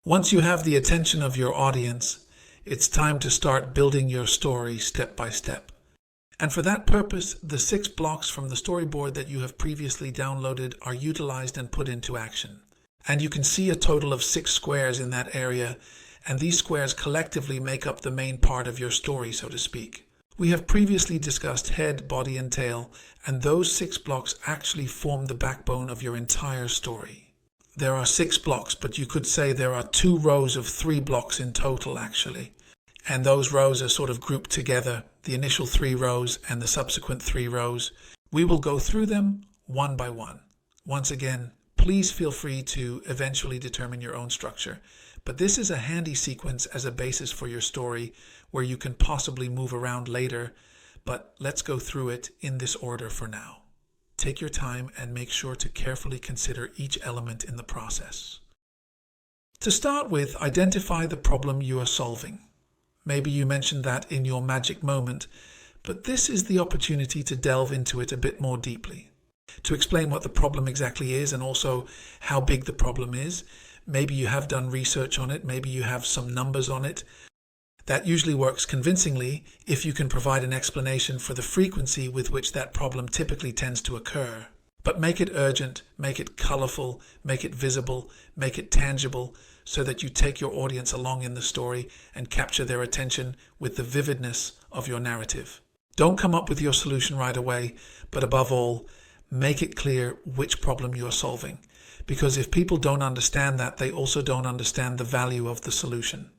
Once you have the attention of your audience, it's time to start building your story step by step. And for that purpose, the 6 blocks from the storyboard that you have previously downloaded are utilized and put into action. And you can see a total of 6 squares in that area, and these squares collectively make up the main part of your story, so to speak. We have previously discussed head, body, and tail, and those 6 blocks actually form the backbone of your entire story. There are 6 blocks, but you could say there are 2 rows of 3 blocks in total, actually. And those rows are sort of grouped together, the initial 3 rows and the subsequent 3 rows. We will go through them one by one. Once again, please feel free to eventually determine your own structure. But this is a handy sequence as a basis for your story where you can possibly move around later. But let's go through it in this order for now. Take your time and make sure to carefully consider each element in the process. To start with, identify the problem you are solving. Maybe you mentioned that in your magic moment, but this is the opportunity to delve into it a bit more deeply. To explain what the problem exactly is and also how big the problem is. Maybe you have done research on it, maybe you have some numbers on it. That usually works convincingly if you can provide an explanation for the frequency with which that problem typically tends to occur. But make it urgent, make it colorful, make it visible, make it tangible, so that you take your audience along in the story and capture their attention with the vividness of your narrative. Don't come up with your solution right away, but above all, make it clear which problem you are solving. Because if people don't understand that, they also don't understand the value of the solution.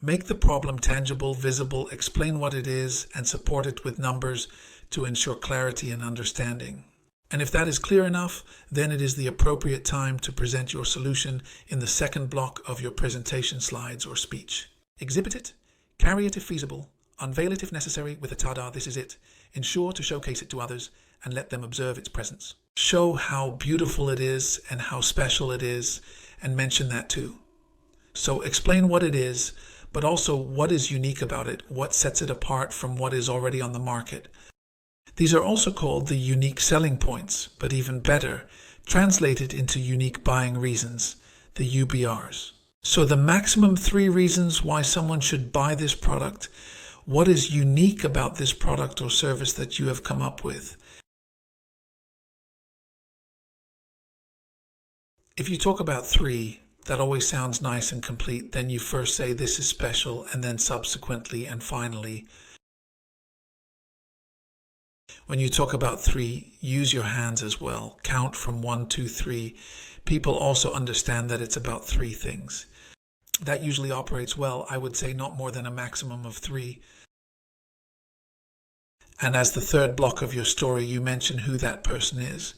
Make the problem tangible, visible, explain what it is, and support it with numbers to ensure clarity and understanding. And if that is clear enough, then it is the appropriate time to present your solution in the second block of your presentation slides or speech. Exhibit it, carry it if feasible, unveil it if necessary with a "tada, this is it." Ensure to showcase it to others and let them observe its presence. Show how beautiful it is and how special it is, and mention that too. So explain what it is, but also what is unique about it, what sets it apart from what is already on the market. These are also called the unique selling points, but even better, translated into unique buying reasons, the UBRs. So the maximum 3 reasons why someone should buy this product. What is unique about this product or service that you have come up with? If you talk about 3, that always sounds nice and complete. Then you first say this is special, and then subsequently and finally. When you talk about 3, use your hands as well. Count from 1, 2, 3. People also understand that it's about 3 things. That usually operates well. I would say not more than a maximum of 3. And as the third block of your story, you mention who that person is.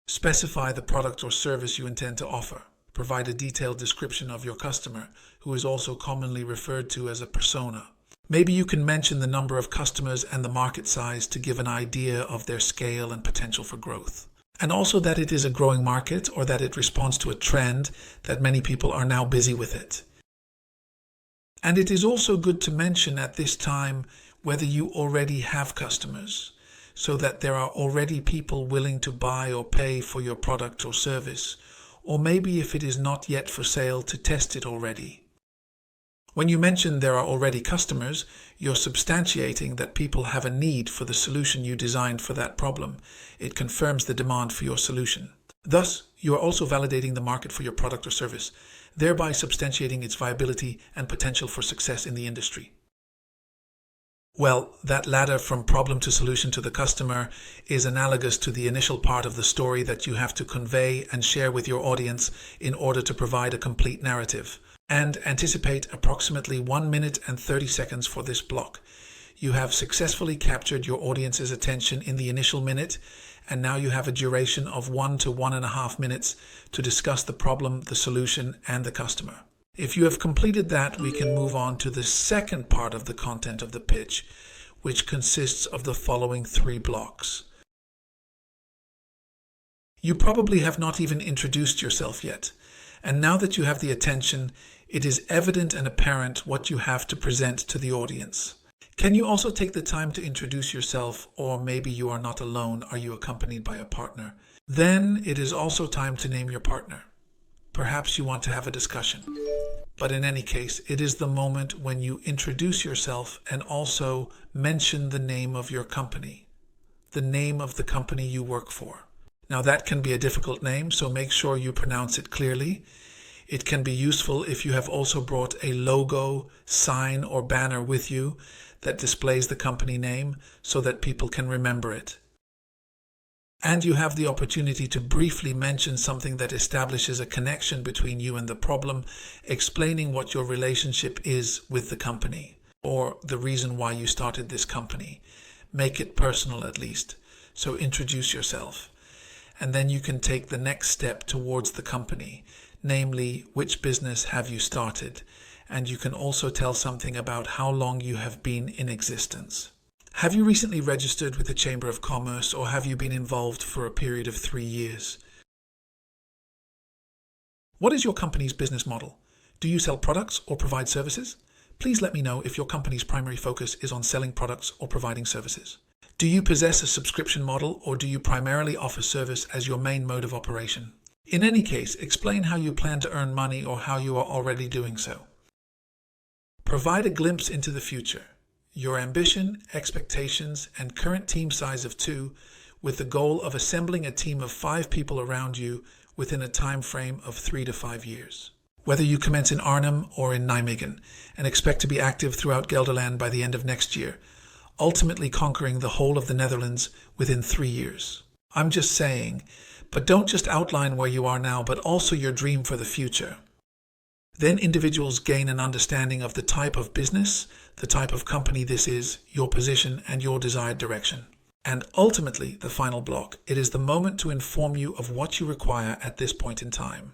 Specify the product or service you intend to offer. Provide a detailed description of your customer, who is also commonly referred to as a persona. Maybe you can mention the number of customers and the market size to give an idea of their scale and potential for growth. And also that it is a growing market, or that it responds to a trend that many people are now busy with it. And it is also good to mention at this time whether you already have customers, so that there are already people willing to buy or pay for your product or service, or maybe if it is not yet for sale, to test it already. When you mention there are already customers, you're substantiating that people have a need for the solution you designed for that problem. It confirms the demand for your solution. Thus, you are also validating the market for your product or service, thereby substantiating its viability and potential for success in the industry. Well, that ladder from problem to solution to the customer is analogous to the initial part of the story that you have to convey and share with your audience in order to provide a complete narrative. And anticipate approximately 1 minute and 30 seconds for this block. You have successfully captured your audience's attention in the initial minute, and now you have a duration of 1 to 1.5 minutes to discuss the problem, the solution, and the customer. If you have completed that, we can move on to the second part of the content of the pitch, which consists of the following 3 blocks. You probably have not even introduced yourself yet, and now that you have the attention, it is evident and apparent what you have to present to the audience. Can you also take the time to introduce yourself, or maybe you are not alone, are you accompanied by a partner? Then it is also time to name your partner. Perhaps you want to have a discussion. But in any case, it is the moment when you introduce yourself and also mention the name of your company, the name of the company you work for. Now that can be a difficult name, so make sure you pronounce it clearly. It can be useful if you have also brought a logo, sign, or banner with you that displays the company name so that people can remember it. And you have the opportunity to briefly mention something that establishes a connection between you and the problem, explaining what your relationship is with the company, or the reason why you started this company. Make it personal at least. So introduce yourself. And then you can take the next step towards the company, namely, which business have you started? And you can also tell something about how long you have been in existence. Have you recently registered with the Chamber of Commerce, or have you been involved for a period of 3 years? What is your company's business model? Do you sell products or provide services? Please let me know if your company's primary focus is on selling products or providing services. Do you possess a subscription model, or do you primarily offer service as your main mode of operation? In any case, explain how you plan to earn money or how you are already doing so. Provide a glimpse into the future, your ambition, expectations, and current team size of 2, with the goal of assembling a team of 5 people around you within a time frame of 3 to 5 years. Whether you commence in Arnhem or in Nijmegen and expect to be active throughout Gelderland by the end of next year, ultimately conquering the whole of the Netherlands within 3 years. I'm just saying, but don't just outline where you are now, but also your dream for the future. Then individuals gain an understanding of the type of business, the type of company this is, your position, and your desired direction. And ultimately, the final block, it is the moment to inform you of what you require at this point in time.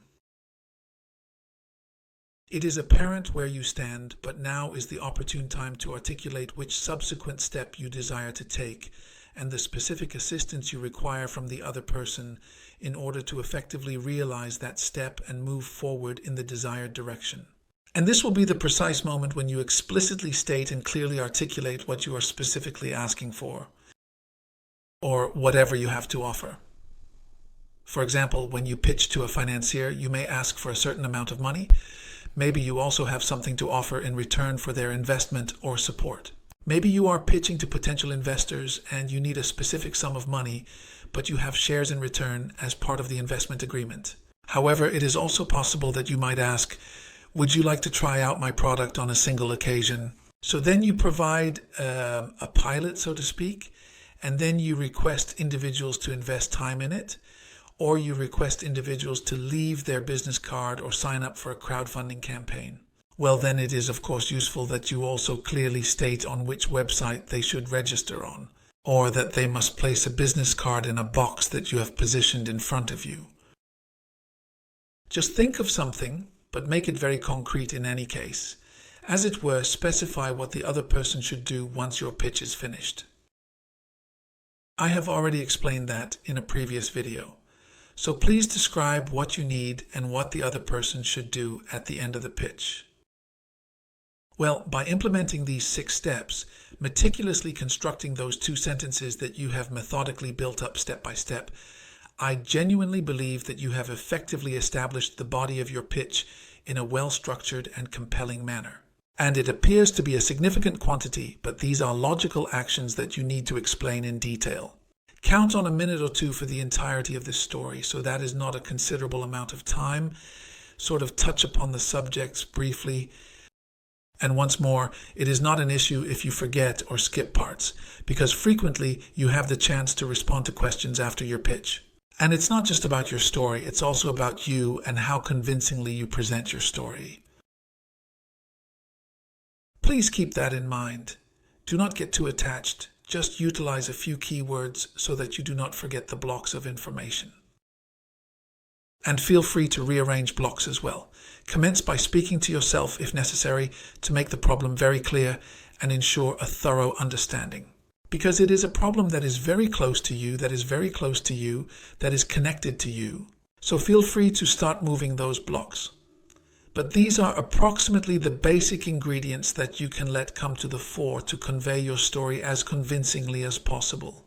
It is apparent where you stand, but now is the opportune time to articulate which subsequent step you desire to take and the specific assistance you require from the other person in order to effectively realize that step and move forward in the desired direction. And this will be the precise moment when you explicitly state and clearly articulate what you are specifically asking for, or whatever you have to offer. For example, when you pitch to a financier, you may ask for a certain amount of money. Maybe you also have something to offer in return for their investment or support. Maybe you are pitching to potential investors and you need a specific sum of money, but you have shares in return as part of the investment agreement. However, it is also possible that you might ask, would you like to try out my product on a single occasion? So then you provide a pilot, so to speak, and then you request individuals to invest time in it, or you request individuals to leave their business card or sign up for a crowdfunding campaign. Well, then it is of course useful that you also clearly state on which website they should register on, or that they must place a business card in a box that you have positioned in front of you. Just think of something, but make it very concrete in any case. As it were, specify what the other person should do once your pitch is finished. I have already explained that in a previous video. So please describe what you need and what the other person should do at the end of the pitch. Well, by implementing these 6 steps, meticulously constructing those 2 sentences that you have methodically built up step by step, I genuinely believe that you have effectively established the body of your pitch in a well-structured and compelling manner. And it appears to be a significant quantity, but these are logical actions that you need to explain in detail. Count on a minute or 2 for the entirety of this story, so that is not a considerable amount of time. Sort of touch upon the subjects briefly. And once more, it is not an issue if you forget or skip parts, because frequently you have the chance to respond to questions after your pitch. And it's not just about your story, it's also about you and how convincingly you present your story. Please keep that in mind. Do not get too attached. Just utilize a few keywords so that you do not forget the blocks of information. And feel free to rearrange blocks as well. Commence by speaking to yourself if necessary to make the problem very clear and ensure a thorough understanding. Because it is a problem that is very close to you, that is connected to you. So feel free to start moving those blocks. But these are approximately the basic ingredients that you can let come to the fore to convey your story as convincingly as possible.